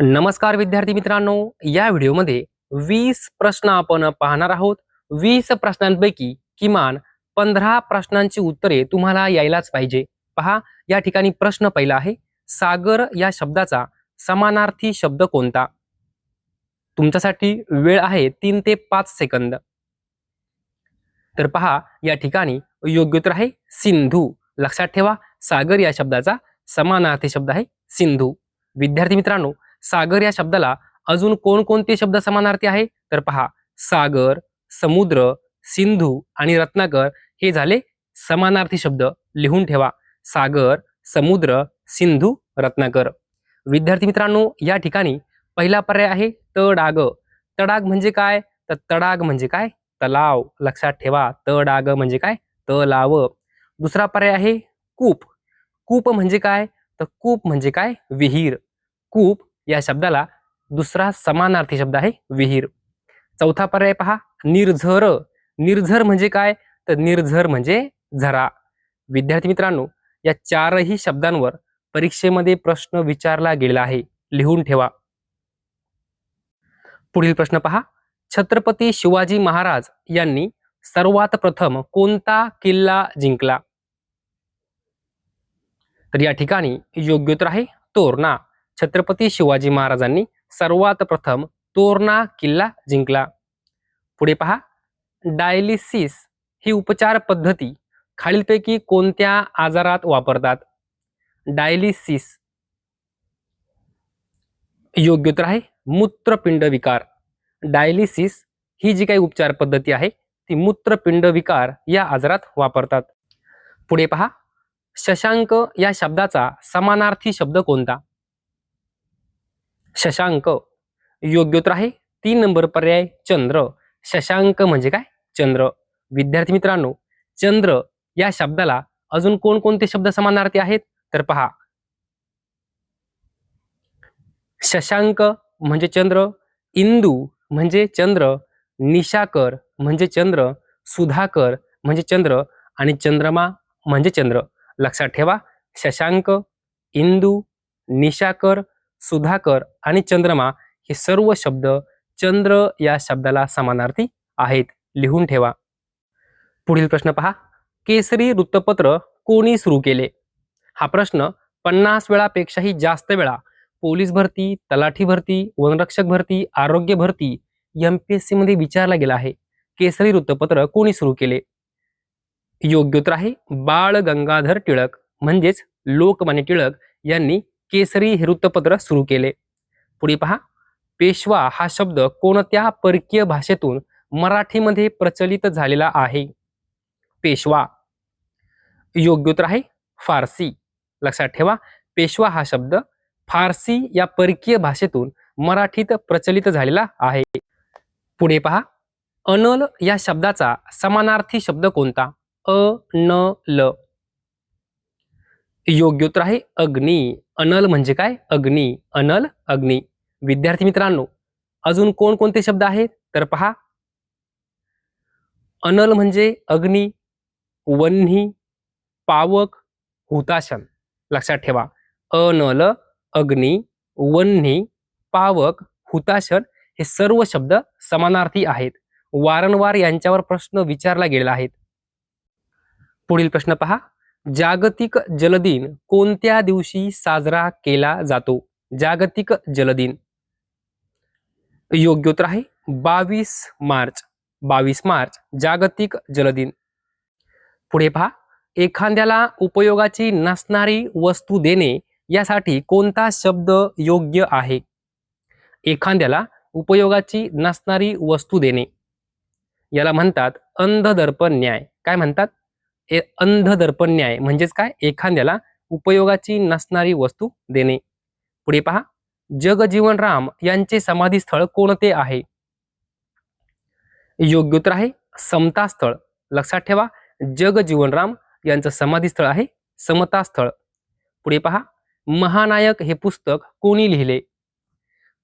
नमस्कार विद्यार्थी मित्रांनो, या व्हिडिओमध्ये 20 प्रश्न आपण पाहणार आहोत. 20 प्रश्नांपैकी किमान 15 प्रश्नांची उत्तरे तुम्हाला यायलाच पाहिजे. पहा, या ठिकाणी प्रश्न पहिला आहे, सागर या शब्दाचा समानार्थी शब्द कोणता? तुमच्यासाठी वेळ आहे 3 ते 5 सेकंद. तर पहा, या ठिकाणी योग्य उत्तर आहे सिंधू. लक्षात ठेवा, सागर या शब्दाचा समानार्थी शब्द आहे सिंधू. विद्यार्थी मित्रांनो, सागर या शब्दाला अजून कोणकोणते शब्द समानार्थी आहे? तर पहा, सागर, समुद्र, सिंधू आणि रत्नाकर हे झाले समानार्थी शब्द. लिहून ठेवा, सागर, समुद्र, सिंधू, रत्नाकर. विद्यार्थी मित्रांनो, या ठिकाणी पहिला पर्याय आहे तडाग. तडाग म्हणजे काय? तर तडाग म्हणजे काय? तलाव. लक्षात ठेवा, तडाग म्हणजे काय? तलाव. दुसरा पर्याय आहे कूप. कूप म्हणजे काय? तर कूप म्हणजे काय? विहीर. कूप या शब्दाला दुसरा समानार्थी शब्द आहे विहीर. चौथा पर्याय पहा, निर्झर. निर्झर म्हणजे काय? तर निर्झर म्हणजे झरा. विद्यार्थी मित्रांनो, या चारही शब्दांवर परीक्षेमध्ये प्रश्न विचारला गेला आहे. लिहून ठेवा. पुढील प्रश्न पहा, छत्रपती शिवाजी महाराज यांनी सर्वात प्रथम कोणता किल्ला जिंकला? तर या ठिकाणी योग्य उत्तर आहे तोरणा. छत्रपती शिवाजी महाराजांनी सर्वात प्रथम तोरणा किल्ला जिंकला. पुढे पहा, डायलिसिस ही उपचार पद्धती खालीलपैकी कोणत्या आजारात वापरतात? डायलिसिस योग्य उत्तर आहे मूत्रपिंड विकार. डायलिसिस ही जी काही उपचार पद्धती आहे ती मूत्रपिंड विकार या आजारात वापरतात. पुढे पहा, शशांक या शब्दाचा समानार्थी शब्द कोणता? शशांक योग्य उत्तर आहे 3 नंबर पर्याय चंद्र. शशांक म्हणजे काय? चंद्र. विद्यार्थी मित्रांनो, चंद्र या शब्दाला अजून कोणकोणते शब्द समानार्थी आहेत? तर पहा, शशांक म्हणजे चंद्र, इंदू म्हणजे चंद्र, निशाकर म्हणजे चंद्र, सुधाकर म्हणजे चंद्र आणि चंद्रमा म्हणजे चंद्र. लक्षात ठेवा, शशांक, इंदू, निशाकर, सुधाकर आणि चंद्रमा हे सर्व शब्द चंद्र या शब्दाला समानार्थी आहेत. लिहून ठेवा. पुढील प्रश्न पहा, केसरी वृत्तपत्र कोणी सुरू केले? हा प्रश्न 50 वेळापेक्षाही जास्त वेळा पोलीस भरती, तलाठी भरती, वनरक्षक भरती, आरोग्य भरती MPSC मध्ये विचारला गेला आहे. केसरी वृत्तपत्र कोणी सुरू केले? योग्य उत्तर आहे बाळ गंगाधर टिळक म्हणजेच लोकमान्य टिळक यांनी केसरी हे वृत्तपत्र सुरू केले. पुढे पहा, पेशवा हा शब्द कोणत्या परकीय भाषेतून मराठीमध्ये प्रचलित झालेला आहे? पेशवा योग्य उत्तर आहे फारसी. लक्षात ठेवा, पेशवा हा शब्द फारसी या परकीय भाषेतून मराठीत प्रचलित झालेला आहे. पुढे पहा, अनल या शब्दाचा समानार्थी शब्द कोणता? अनल योग्य उत्तर आहे अग्नी. अनल म्हणजे काय? अग्नी. अनल, अग्नी. विद्यार्थी मित्रांनो, अजून कोणकोणते शब्द आहेत? तर पहा, अनल म्हणजे अग्नी, वन्ही, पावक, हुताशन. लक्षात ठेवा, अनल, अग्नी, वन्ही, पावक, हुताशन हे सर्व शब्द समानार्थी आहेत. वारंवार यांच्यावर प्रश्न विचारला गेलेला आहे. पुढील प्रश्न पहा, जागतिक जलदिन कोणत्या दिवशी साजरा केला जातो? जागतिक जलदिन योग्य उत्तर आहे 22 मार्च. 22 मार्च जागतिक जलदिन. पुढे पहा, एखाद्याला उपयोगाची नसणारी वस्तू देणे यासाठी कोणता शब्द योग्य आहे? एखाद्याला उपयोगाची नसणारी वस्तू देणे याला म्हणतात अंधदर्पण न्याय. काय म्हणतात? अंधदर्पण न्याय म्हणजेच काय? एखाद्याला उपयोगाची नसणारी वस्तू देणे. पुढे पहा, जगजीवन राम यांचे समाधीस्थळ कोणते आहे? योग्य उत्तर आहे समता स्थळ. लक्षात ठेवा, जगजीवन राम यांचं समाधीस्थळ आहे समता स्थळ. पुढे पहा, महानायक हे पुस्तक कोणी लिहिले?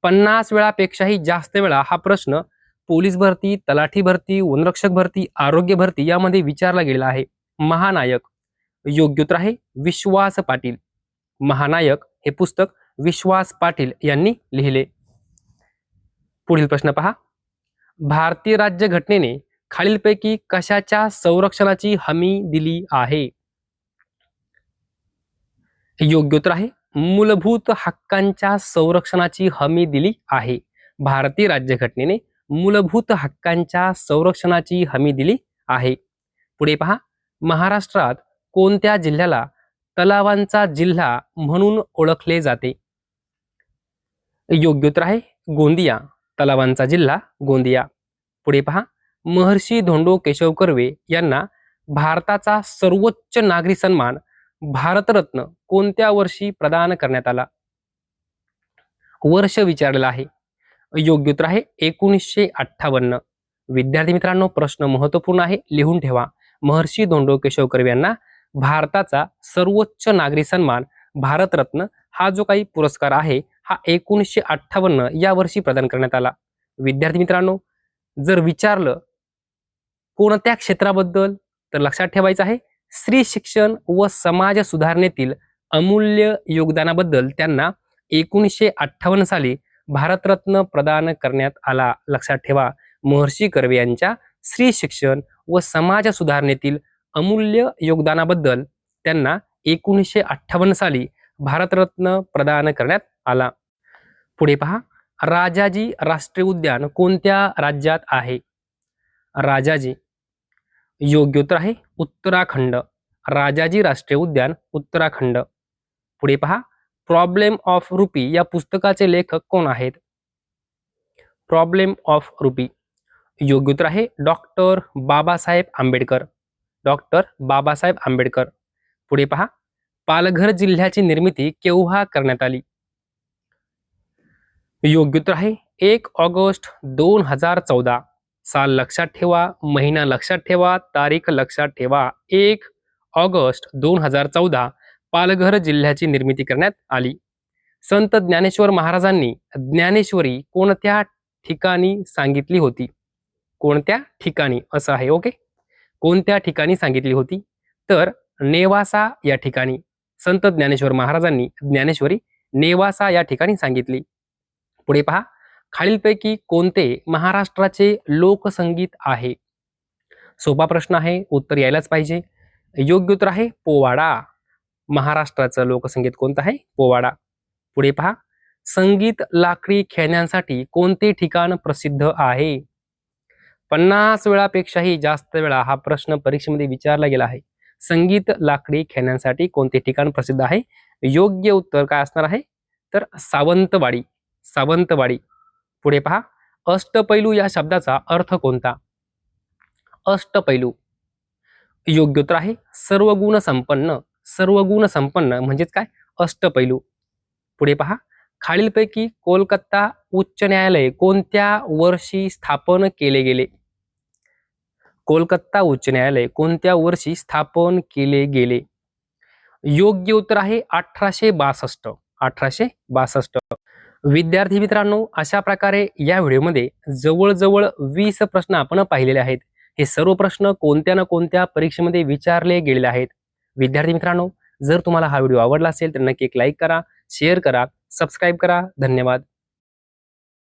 50 वेळापेक्षाही जास्त वेळा हा प्रश्न पोलीस भरती, तलाठी भरती, वनरक्षक भरती, आरोग्य भरती यामध्ये विचारला गेला आहे. महानायक योग्य उत्तर आहे विश्वास पाटील. महानायक हे पुस्तक विश्वास पाटील यांनी लिहिले. पुढील प्रश्न पहा. भारतीय राज्यघटनेने खालीलपैकी कशाच्या संरक्षणाची हमी दिली आहे? योग्य उत्तर आहे मूलभूत हक्कांच्या संरक्षणाची हमी दिली आहे. भारतीय राज्यघटनेने मूलभूत हक्कांच्या संरक्षणाची हमी दिली आहे. पुढे पहा. महाराष्ट्रात कोणत्या जिल्ह्याला तलावांचा जिल्हा म्हणून ओळखले जाते? योग्य उत्तर आहे गोंदिया. तलावांचा जिल्हा गोंदिया. पुढे पहा. महर्षी धोंडो केशव कर्वे यांना भारताचा सर्वोच्च नागरी सन्मान भारतरत्न कोणत्या वर्षी प्रदान करण्यात आला? वर्ष विचारलेला आहे. योग्य उत्तर आहे 1958. विद्यार्थी मित्रांनो, प्रश्न महत्वपूर्ण आहे, लिहून ठेवा. महर्षी धोंडो केशव कर्वे यांना भारताचा सर्वोच्च नागरी सन्मान भारतरत्न हा जो काही पुरस्कार आहे हा 1958 या वर्षी प्रदान करण्यात आला. विद्यार्थी मित्रांनो, जर विचारलं कोणत्या क्षेत्राबद्दल तर लक्षात ठेवायचं आहे स्त्री शिक्षण व समाज सुधारणेतील अमूल्य योगदानाबद्दल त्यांना 1958 साली भारतरत्न प्रदान करण्यात आला. लक्षात ठेवा, महर्षी कर्वे यांच्या स्त्री शिक्षण व समाज सुधारणेतील अमूल्य योगदानाबद्दल त्यांना 1958 साली भारतरत्न प्रदान करण्यात आला. पुढे पहा. राजाजी राष्ट्रीय उद्यान कोणत्या राज्यात आहे? राजाजी. योग्य उत्तर आहे उत्तराखंड. राजाजी राष्ट्रीय उद्यान उत्तराखंड. पुढे पहा. प्रॉब्लेम ऑफ रुपी या पुस्तकाचे लेखक कोण आहेत? Problem of rupee. योग्य उत्तर आहे डॉक्टर बाबासाहेब आंबेडकर. डॉक्टर बाबासाहेब आंबेडकर. पुढे पहा. पालघर जिल्ह्याची निर्मिती केव्हा करण्यात आली? योग्य उत्तर आहे 1 ऑगस्ट 2014. साल लक्षात ठेवा, महिना लक्षात ठेवा, तारीख लक्षात ठेवा. 1 ऑगस्ट 2014 पालघर जिल्ह्याची निर्मिती करण्यात आली. संत ज्ञानेश्वर महाराजांनी ज्ञानेश्वरी कोणत्या ठिकाणी सांगितली होती? कोणत्या ठिकाणी असं आहे. ओके, कोणत्या ठिकाणी सांगितली होती? तर नेवासा या ठिकाणी संत ज्ञानेश्वर महाराजांनी ज्ञानेश्वरी नेवासा या ठिकाणी सांगितली. पुढे पहा. खालीलपैकी कोणते महाराष्ट्राचे लोकसंगीत आहे? सोपा प्रश्न आहे, उत्तर यायलाच पाहिजे. योग्य उत्तर आहे पोवाडा. महाराष्ट्राचं लोकसंगीत कोणतं आहे? पोवाडा. पुढे पहा. संगीत लाकडी खेळण्यांसाठी कोणते ठिकाण प्रसिद्ध आहे? 50 वेळापेक्षाही जास्त वेळा हा प्रश्न परीक्षेमध्ये विचारला गेला आहे. संगीत लाकडी खेळण्यांसाठी कोणते ठिकाण प्रसिद्ध आहे? योग्य उत्तर काय असणार आहे? तर सावंतवाडी. सावंतवाडी. पुढे पहा. अष्टपैलू या शब्दाचा अर्थ कोणता? अष्टपैलू. योग्य उत्तर आहे सर्वगुण संपन्न. सर्वगुण संपन्न म्हणजेच काय? अष्टपैलू. पुढे पहा. खालीलपैकी कोलकाता उच्च न्यायालय कोणत्या वर्षी स्थापन केले गेले? कोलकाता उच्च न्यायालय कोणत्या वर्षी स्थापन केले गेले? योग्य उत्तर आहे 1862. 1862. विद्यार्थी मित्रांनो, अशा प्रकारे या व्हिडिओमध्ये जवळजवळ 20 प्रश्न आपण पाहिलेले आहेत. हे सर्व प्रश्न कोणत्या ना कोणत्या परीक्षेमध्ये विचारले गेलेले आहेत. विद्यार्थी मित्रांनो, जर तुम्हाला हा व्हिडिओ आवडला असेल तर नक्की एक लाईक करा, शेअर करा, सबस्क्राईब करा. धन्यवाद.